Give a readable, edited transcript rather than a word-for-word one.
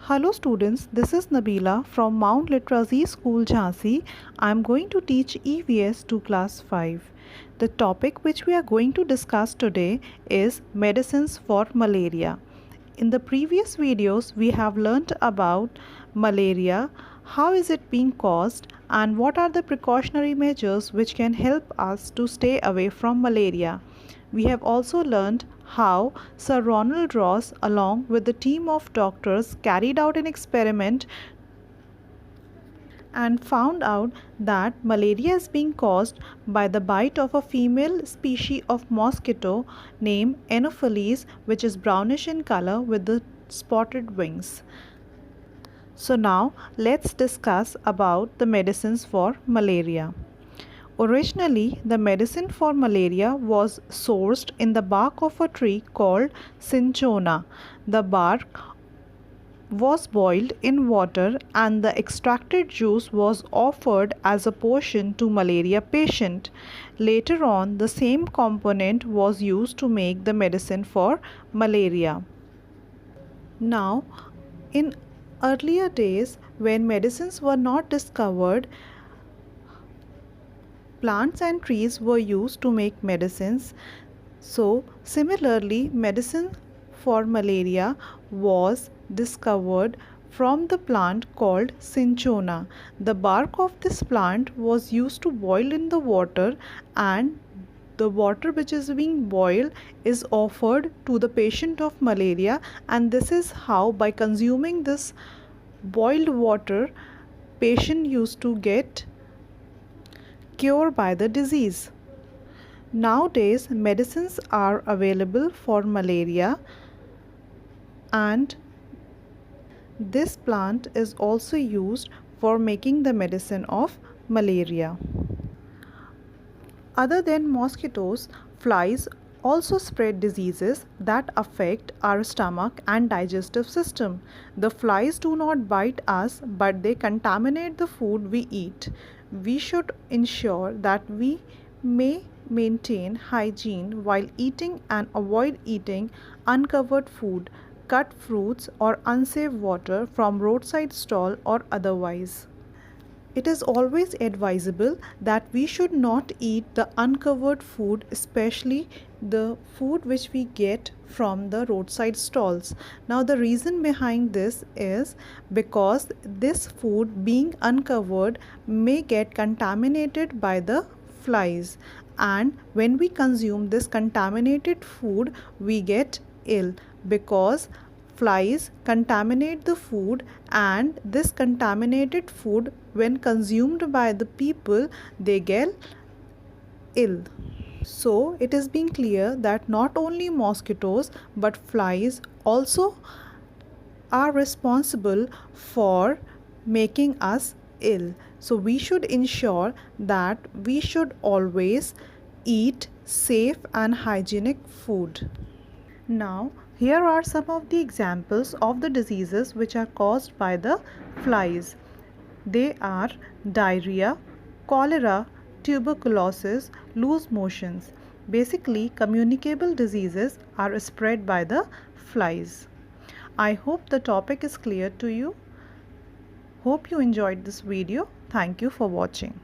Hello students, this is Nabila from Mount Literacy School Jhansi. I am going to teach EVS to class 5. The topic which we are going to discuss today is medicines for malaria. In the previous videos we have learnt about malaria, how is it being caused and what are the precautionary measures which can help us to stay away from malaria. We have also learned how Sir Ronald Ross, along with the team of doctors, carried out an experiment and found out that malaria is being caused by the bite of a female species of mosquito named Anopheles, which is brownish in color with the spotted wings. So now let's discuss about the medicines for malaria. Originally, the medicine for malaria was sourced in the bark of a tree called cinchona. The bark was boiled in water and the extracted juice was offered as a potion to malaria patient. Later on, the same component was used to make the medicine for malaria. Now, in earlier days when medicines were not discovered, plants and trees were used to make medicines. So, similarly, medicine for malaria was discovered from the plant called cinchona. The bark of this plant was used to boil in the water, and the water which is being boiled is offered to the patient of malaria, and this is how, by consuming this boiled water, patient used to get cure by the disease. Nowadays, medicines are available for malaria, and this plant is also used for making the medicine of malaria. Other than mosquitoes, flies also spread diseases that affect our stomach and digestive system. The flies do not bite us, but they contaminate the food we eat. We should ensure that we may maintain hygiene while eating and avoid eating uncovered food, cut fruits or unsafe water from roadside stall or otherwise. It is always advisable that we should not eat the uncovered food, especially the food which we get from the roadside stalls. Now, the reason behind this is because this food being uncovered may get contaminated by the flies, and when we consume this contaminated food, we get ill because flies contaminate the food, and this contaminated food, when consumed by the people, they get ill. So it is being clear that not only mosquitoes but flies also are responsible for making us ill. So we should ensure that we should always eat safe and hygienic food. Now, here are some of the examples of the diseases which are caused by the flies. They are diarrhea, cholera, tuberculosis, loose motions. Basically, communicable diseases are spread by the flies. I hope the topic is clear to you. Hope you enjoyed this video. Thank you for watching.